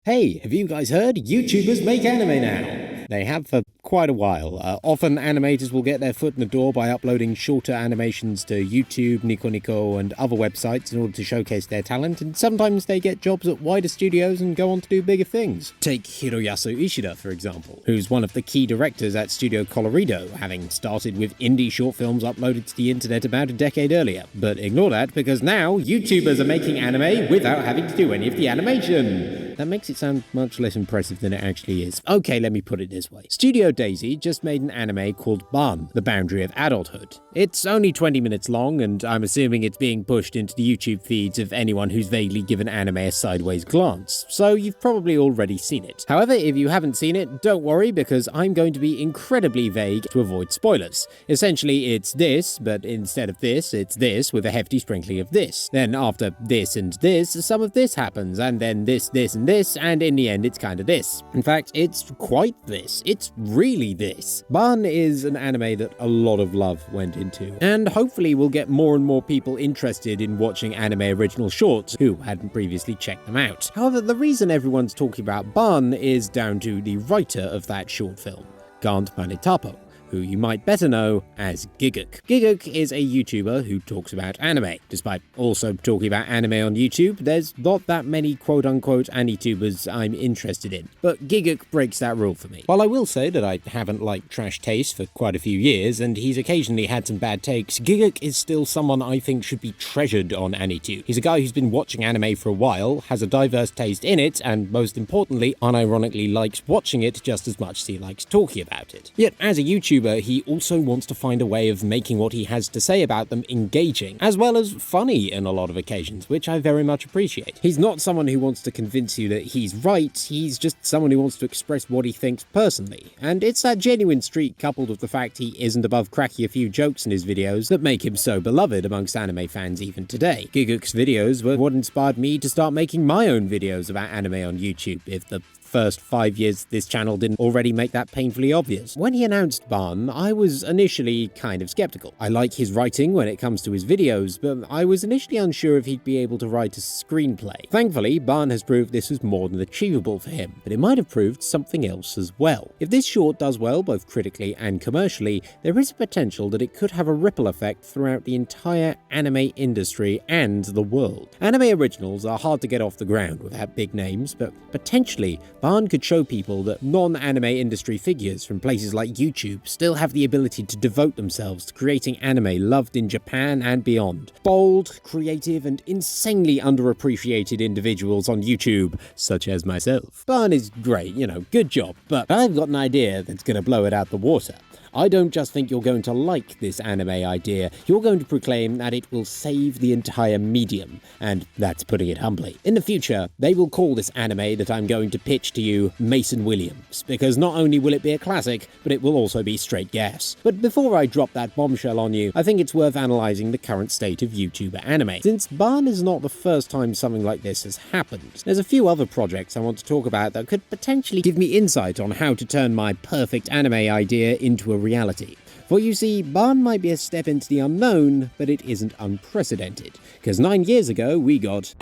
Hey, have you guys heard? YouTubers make anime now! They have for quite a while. Often animators will get their foot in the door by uploading shorter animations to YouTube, Nico Nico, and other websites in order to showcase their talent, and sometimes they get jobs at wider studios and go on to do bigger things. Take Hiroyasu Ishida, for example, who's one of the key directors at Studio Colorido, having started with indie short films uploaded to the internet about a decade earlier. But ignore that, because now YouTubers are making anime without having to do any of the animation! That makes it sound much less impressive than it actually is. Okay, let me put it this way. Studio Daisy just made an anime called Baan, The Boundary of Adulthood. It's only 20 minutes long, and I'm assuming it's being pushed into the YouTube feeds of anyone who's vaguely given anime a sideways glance, so you've probably already seen it. However, if you haven't seen it, don't worry, because I'm going to be incredibly vague to avoid spoilers. Essentially, it's this, but instead of this, it's this with a hefty sprinkling of this. Then after this and this, some of this happens, and then this, and this, and in the end it's kinda this. In fact, it's quite this. It's really this. Baan is an anime that a lot of love went into, and hopefully will get more and more people interested in watching anime original shorts who hadn't previously checked them out. However, the reason everyone's talking about Baan is down to the writer of that short film, Gant Manitapo, who you might better know as Giguk. Giguk is a YouTuber who talks about anime. Despite also talking about anime on YouTube, there's not that many quote-unquote anitubers I'm interested in. But Giguk breaks that rule for me. While I will say that I haven't liked Trash Taste for quite a few years, and he's occasionally had some bad takes, Giguk is still someone I think should be treasured on Anitube. He's a guy who's been watching anime for a while, has a diverse taste in it, and most importantly, unironically likes watching it just as much as he likes talking about it. Yet, as a YouTuber, he also wants to find a way of making what he has to say about them engaging, as well as funny in a lot of occasions, which I very much appreciate. He's not someone who wants to convince you that he's right, he's just someone who wants to express what he thinks personally. And it's that genuine streak coupled with the fact he isn't above cracking a few jokes in his videos that make him so beloved amongst anime fans even today. Giguk's videos were what inspired me to start making my own videos about anime on YouTube, if the first 5 years this channel didn't already make that painfully obvious. When he announced Baan, I was initially kind of skeptical. I like his writing when it comes to his videos, but I was initially unsure if he'd be able to write a screenplay. Thankfully, Baan has proved this was more than achievable for him, but it might have proved something else as well. If this short does well both critically and commercially, there is a potential that it could have a ripple effect throughout the entire anime industry and the world. Anime originals are hard to get off the ground without big names, but potentially Baan could show people that non-anime industry figures from places like YouTube still have the ability to devote themselves to creating anime loved in Japan and beyond. Bold, creative, and insanely underappreciated individuals on YouTube, such as myself. Baan is great, good job, but I've got an idea that's gonna blow it out the water. I don't just think you're going to like this anime idea, you're going to proclaim that it will save the entire medium, and that's putting it humbly. In the future, they will call this anime that I'm going to pitch to you Mason Williams, because not only will it be a classic, but it will also be straight gas. But before I drop that bombshell on you, I think it's worth analysing the current state of YouTuber anime. Since Baan is not the first time something like this has happened, there's a few other projects I want to talk about that could potentially give me insight on how to turn my perfect anime idea into a reality. For you see, Baan might be a step into the unknown, but it isn't unprecedented, because 9 years ago we got...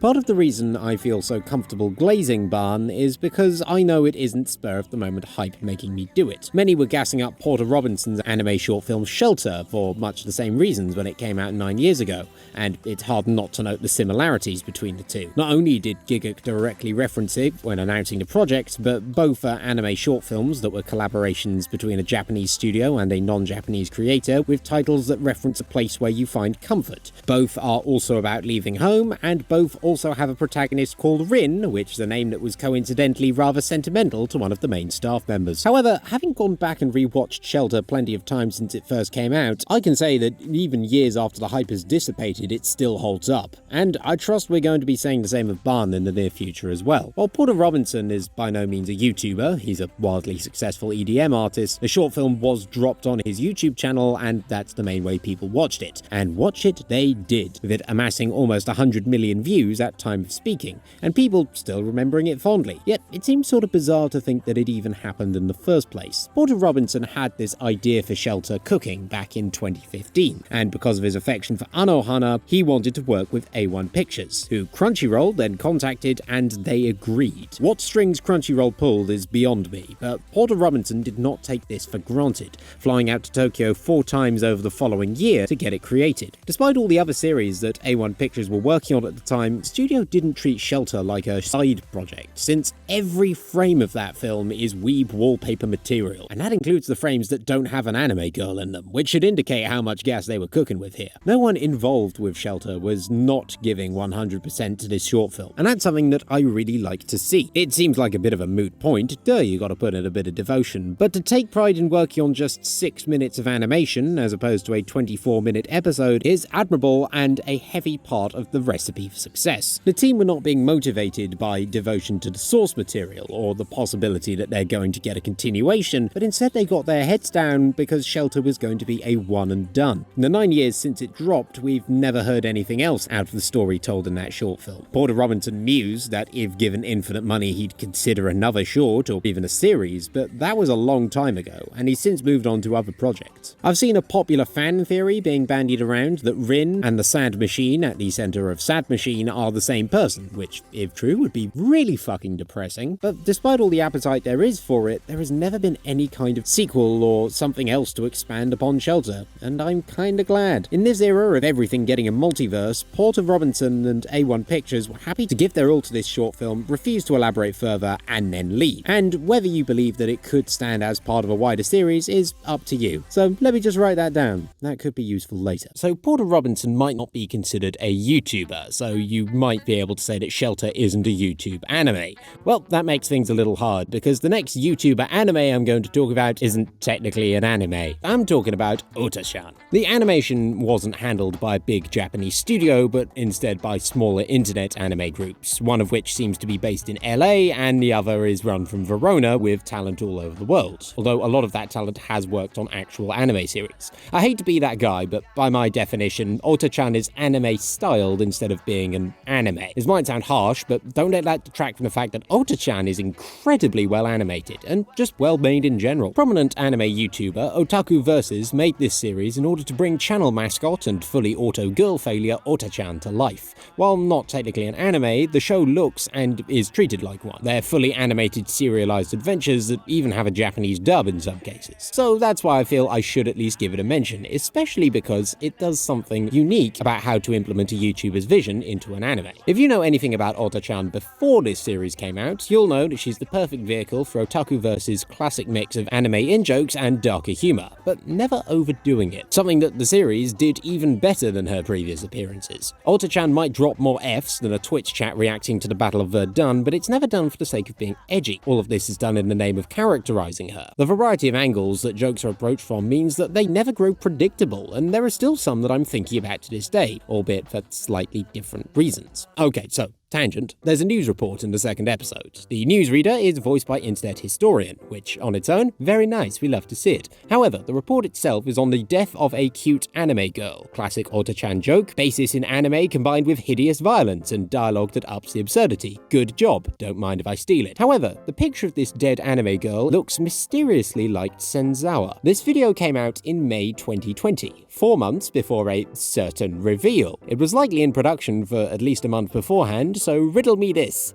Part of the reason I feel so comfortable glazing Baan is because I know it isn't spur-of-the-moment hype making me do it. Many were gassing up Porter Robinson's anime short film Shelter for much the same reasons when it came out 9 years ago, and it's hard not to note the similarities between the two. Not only did Giguk directly reference it when announcing the project, but both are anime short films that were collaborations between a Japanese studio and a non-Japanese creator with titles that reference a place where you find comfort. Both are also about leaving home, and both also have a protagonist called Rin, which is a name that was coincidentally rather sentimental to one of the main staff members. However, having gone back and rewatched Shelter plenty of times since it first came out, I can say that even years after the hype has dissipated, it still holds up. And I trust we're going to be saying the same of Baan in the near future as well. While Porter Robinson is by no means a YouTuber, he's a wildly successful EDM artist, the short film was dropped on his YouTube channel, and that's the main way people watched it. And watch it they did, with it amassing almost 100 million views at time of speaking, and people still remembering it fondly. Yet it seems sort of bizarre to think that it even happened in the first place. Porter Robinson had this idea for Shelter Cooking back in 2015, and because of his affection for Anohana, he wanted to work with A1 Pictures, who Crunchyroll then contacted and they agreed. What strings Crunchyroll pulled is beyond me, but Porter Robinson did not take this for granted, flying out to Tokyo 4 times over the following year to get it created. Despite all the other series that A1 Pictures were working on at the time, the studio didn't treat Shelter like a side project, since every frame of that film is weeb wallpaper material, and that includes the frames that don't have an anime girl in them, which should indicate how much gas they were cooking with here. No one involved with Shelter was not giving 100% to this short film, and that's something that I really like to see. It seems like a bit of a moot point, you gotta put in a bit of devotion, but to take pride in working on just 6 minutes of animation as opposed to a 24-minute episode is admirable and a heavy part of the recipe for success. The team were not being motivated by devotion to the source material or the possibility that they're going to get a continuation, but instead they got their heads down because Shelter was going to be a one and done. In the 9 years since it dropped, we've never heard anything else out of the story told in that short film. Porter Robinson mused that if given infinite money he'd consider another short or even a series, but that was a long time ago, and he's since moved on to other projects. I've seen a popular fan theory being bandied around that Rin and the Sad Machine at the center of Sad Machine are the same person, which, if true, would be really fucking depressing. But despite all the appetite there is for it, there has never been any kind of sequel or something else to expand upon Shelter, and I'm kinda glad. In this era of everything getting a multiverse, Porter Robinson and A1 Pictures were happy to give their all to this short film, refuse to elaborate further, and then leave. And whether you believe that it could stand as part of a wider series is up to you. So let me just write that down. That could be useful later. So Porter Robinson might not be considered a YouTuber, so you might be able to say that Shelter isn't a YouTube anime. Well, that makes things a little hard, because the next YouTuber anime I'm going to talk about isn't technically an anime. I'm talking about Ota-chan. The animation wasn't handled by a big Japanese studio, but instead by smaller internet anime groups, one of which seems to be based in LA and the other is run from Verona with talent all over the world, although a lot of that talent has worked on actual anime series. I hate to be that guy, but by my definition, Ota-chan is anime-styled instead of being an anime. This might sound harsh, but don't let that detract from the fact that Ota-chan is incredibly well animated, and just well made in general. Prominent anime YouTuber Otaku Versus made this series in order to bring channel mascot and fully auto girl failure Ota-chan to life. While not technically an anime, the show looks and is treated like one. They're fully animated serialized adventures that even have a Japanese dub in some cases. So that's why I feel I should at least give it a mention, especially because it does something unique about how to implement a YouTuber's vision into an anime. If you know anything about Ota-chan before this series came out, you'll know that she's the perfect vehicle for Otaku Versus' classic mix of anime in-jokes and darker humor, but never overdoing it, something that the series did even better than her previous appearances. Ota-chan might drop more Fs than a Twitch chat reacting to the Battle of Verdun, but it's never done for the sake of being edgy. All of this is done in the name of characterizing her. The variety of angles that jokes are approached from means that they never grow predictable, and there are still some that I'm thinking about to this day, albeit for slightly different reasons. Okay, so tangent, there's a news report in the second episode. The newsreader is voiced by Internet Historian, which on its own, very nice, we love to see it. However, the report itself is on the death of a cute anime girl, classic Ota-chan joke, basis in anime combined with hideous violence and dialogue that ups the absurdity. Good job, don't mind if I steal it. However, the picture of this dead anime girl looks mysteriously like Senzawa. This video came out in May 2020, 4 months before a certain reveal. It was likely in production for at least a month beforehand, so riddle me this.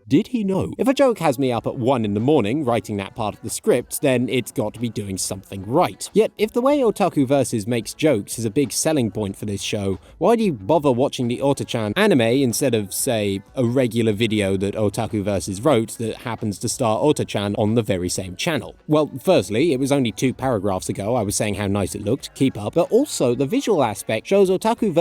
Did he know? If a joke has me up at 1 in the morning writing that part of the script, then it's got to be doing something right. Yet, if the way Otaku Versus makes jokes is a big selling point for this show, why do you bother watching the Ota-chan anime instead of, say, a regular video that Otaku Versus wrote that happens to star Ota-chan on the very same channel? Well, firstly, it was only 2 paragraphs ago I was saying how nice it looked, keep up, but also the visual aspect shows Otaku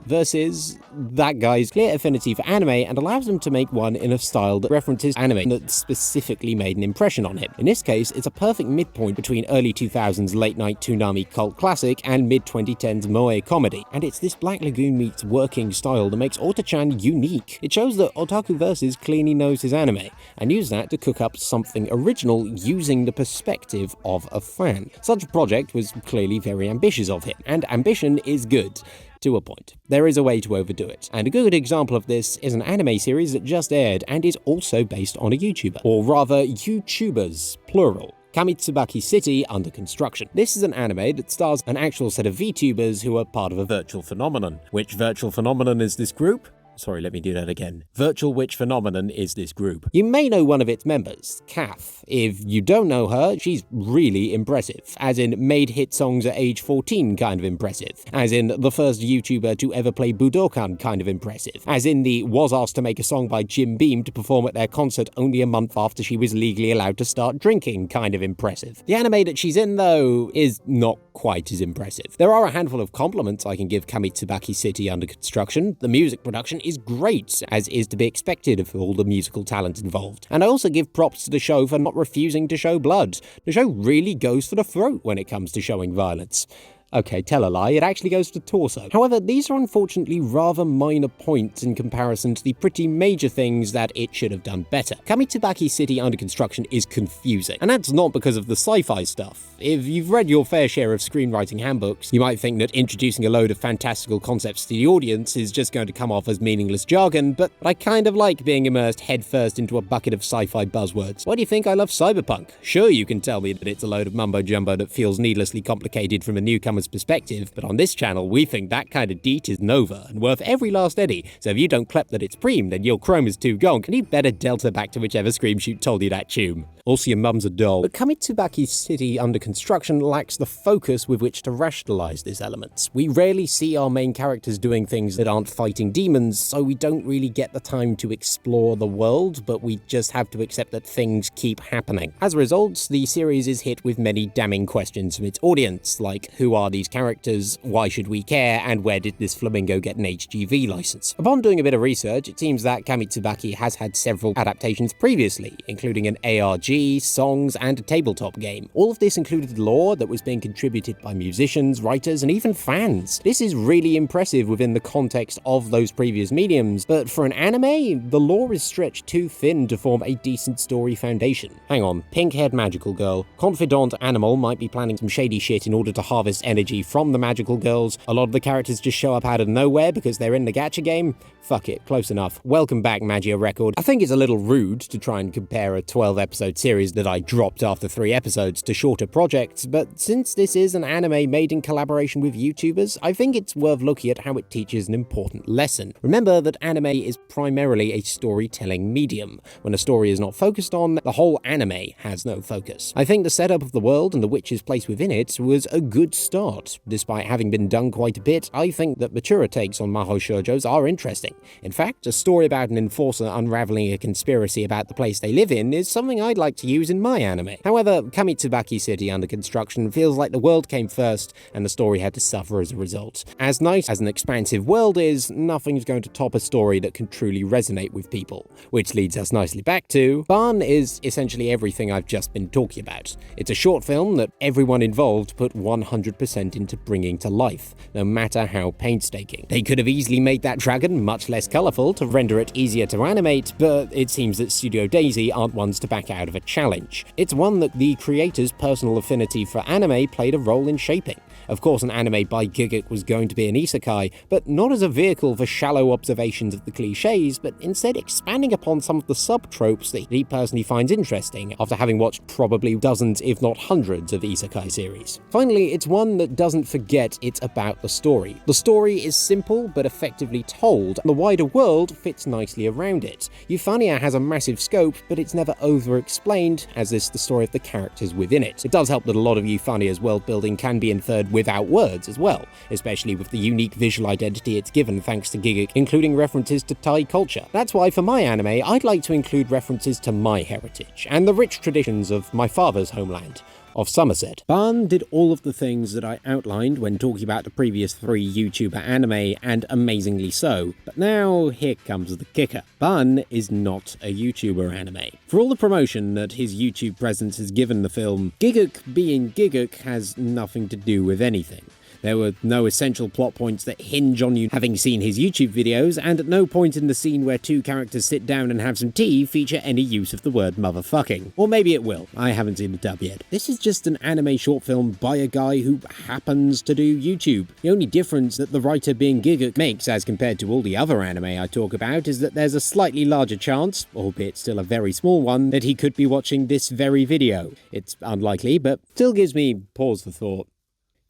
Versus that guy's clear affinity for anime and allows him to make one in a style that references anime that specifically made an impression on him. In this case, it's a perfect midpoint between early 2000s late-night Toonami cult classic and mid-2010s moe comedy, and it's this Black Lagoon meets working style that makes Ota-chan unique. It shows that Otaku Versus clearly knows his anime, and used that to cook up something original using the perspective of a fan. Such a project was clearly very ambitious of him, and ambition is good. to a point. There is a way to overdo it, and a good example of this is an anime series that just aired and is also based on a YouTuber, or rather YouTubers, plural. Kamitsubaki City Under Construction. This is an anime that stars an actual set of VTubers who are part of a virtual phenomenon. Which virtual phenomenon is this group? Sorry, let me do that again. Virtual which phenomenon is this group? You may know one of its members, Kath. If you don't know her, she's really impressive. As in, made hit songs at age 14 kind of impressive. As in, the first YouTuber to ever play Budokan kind of impressive. As in, was asked to make a song by Jim Beam to perform at their concert only a month after she was legally allowed to start drinking kind of impressive. The anime that she's in, though, is not quite as impressive. There are a handful of compliments I can give Kamitsubaki City Under Construction. The music production is great, as is to be expected of all the musical talent involved. And I also give props to the show for not refusing to show blood. The show really goes for the throat when it comes to showing violence. Okay, tell a lie, it actually goes to torso. However, these are unfortunately rather minor points in comparison to the pretty major things that it should have done better. Kamitsubaki City Under Construction is confusing, and that's not because of the sci-fi stuff. If you've read your fair share of screenwriting handbooks, you might think that introducing a load of fantastical concepts to the audience is just going to come off as meaningless jargon, but I kind of like being immersed headfirst into a bucket of sci-fi buzzwords. Why do you think I love cyberpunk? Sure, you can tell me that it's a load of mumbo-jumbo that feels needlessly complicated from a newcomer's perspective, but on this channel we think that kind of deet is nova and worth every last eddy, so if you don't clep that it's preem, then your chrome is too gonk, and you better delta back to whichever scream shoot told you that tune. Also, your mum's a doll. But Kamitsubaki City Under Construction lacks the focus with which to rationalize this element. We rarely see our main characters doing things that aren't fighting demons, so we don't really get the time to explore the world, but we just have to accept that things keep happening. As a result, the series is hit with many damning questions from its audience, like who are these characters, why should we care, and where did this flamingo get an HGV license? Upon doing a bit of research, it seems that Kamitsubaki has had several adaptations previously, including an ARG, songs, and a tabletop game. All of this included lore that was being contributed by musicians, writers, and even fans. This is really impressive within the context of those previous mediums, but for an anime, the lore is stretched too thin to form a decent story foundation. Hang on, pink-haired magical girl. Confidant animal might be planning some shady shit in order to harvest energy from the magical girls. A lot of the characters just show up out of nowhere because they're in the gacha game. Fuck it, close enough. Welcome back, Magia Record. I think it's a little rude to try and compare a 12-episode series that I dropped after 3 episodes to shorter projects, but since this is an anime made in collaboration with YouTubers, I think it's worth looking at how it teaches an important lesson. Remember that anime is primarily a storytelling medium. When a story is not focused on, the whole anime has no focus. I think the setup of the world and the witch's place within it was a good start. Despite having been done quite a bit, I think that mature takes on Mahou shoujos are interesting. In fact, a story about an enforcer unraveling a conspiracy about the place they live in is something I'd like to use in my anime. However, Kamitsubaki City Under Construction feels like the world came first and the story had to suffer as a result. As nice as an expansive world is, nothing's going to top a story that can truly resonate with people. Which leads us nicely back to Baan is essentially everything I've just been talking about. It's a short film that everyone involved put 100% into bringing to life, no matter how painstaking. They could have easily made that dragon much less colourful to render it easier to animate, but it seems that Studio Daisy aren't ones to back out of a challenge. It's one that the creator's personal affinity for anime played a role in shaping. Of course, an anime by Giguk was going to be an isekai, but not as a vehicle for shallow observations of the cliches, but instead expanding upon some of the sub-tropes that he personally finds interesting after having watched probably dozens, if not hundreds, of isekai series. Finally, it's one that doesn't forget it's about the story. The story is simple but effectively told, and the wider world fits nicely around it. Euphania has a massive scope, but it's never over-explained, as is the story of the characters within it. It does help that a lot of Euphania's world-building can be inferred without words as well, especially with the unique visual identity it's given thanks to Giguk, including references to Thai culture. That's why for my anime, I'd like to include references to my heritage, and the rich traditions of my father's homeland, of Somerset. Baan did all of the things that I outlined when talking about the previous 3 YouTuber anime, and amazingly so. But now, here comes the kicker. Baan is not a YouTuber anime. For all the promotion that his YouTube presence has given the film, Giguk being Giguk has nothing to do with anything. There were no essential plot points that hinge on you having seen his YouTube videos, and at no point in the scene where two characters sit down and have some tea feature any use of the word motherfucking. Or maybe it will. I haven't seen the dub yet. This is just an anime short film by a guy who happens to do YouTube. The only difference that the writer being Giguk makes as compared to all the other anime I talk about is that there's a slightly larger chance, albeit still a very small one, that he could be watching this very video. It's unlikely, but still gives me pause for thought.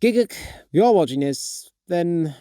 Giguk, if you're watching this, then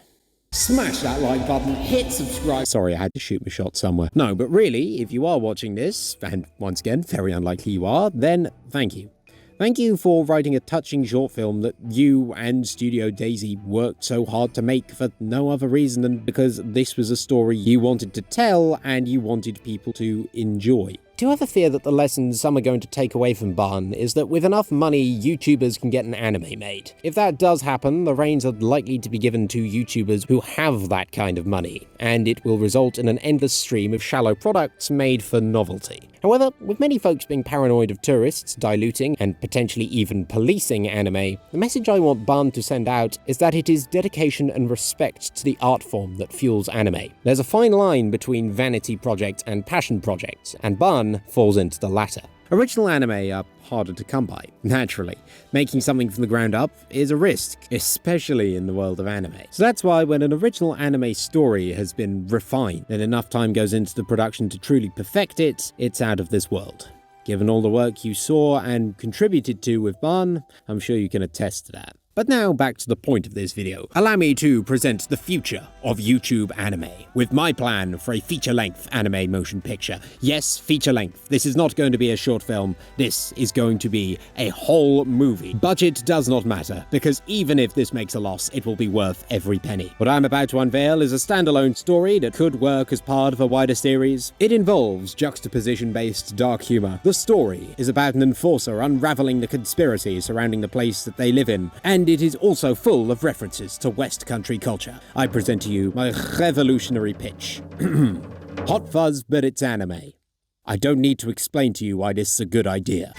smash that like button, hit subscribe. Sorry, I had to shoot my shot somewhere. No, but really, if you are watching this, and once again, very unlikely you are, then thank you. Thank you for writing a touching short film that you and Studio Daisy worked so hard to make for no other reason than because this was a story you wanted to tell and you wanted people to enjoy. Do you ever fear that the lesson some are going to take away from Baan is that with enough money, YouTubers can get an anime made? If that does happen, the reins are likely to be given to YouTubers who have that kind of money, and it will result in an endless stream of shallow products made for novelty. However, with many folks being paranoid of tourists diluting and potentially even policing anime, the message I want Baan to send out is that it is dedication and respect to the art form that fuels anime. There's a fine line between vanity project and passion project, and Baan falls into the latter. Original anime are harder to come by, naturally. Making something from the ground up is a risk, especially in the world of anime. So that's why when an original anime story has been refined and enough time goes into the production to truly perfect it, it's out of this world. Given all the work you saw and contributed to with Baan, I'm sure you can attest to that. But now back to the point of this video. Allow me to present the future of YouTube anime, with my plan for a feature-length anime motion picture. Yes, feature-length. This is not going to be a short film. This is going to be a whole movie. Budget does not matter, because even if this makes a loss, it will be worth every penny. What I'm about to unveil is a standalone story that could work as part of a wider series. It involves juxtaposition-based dark humor. The story is about an enforcer unraveling the conspiracy surrounding the place that they live in, and it is also full of references to West Country culture. I present to you my revolutionary pitch. Hot fuzz, but it's anime. I don't need to explain to you why this is a good idea.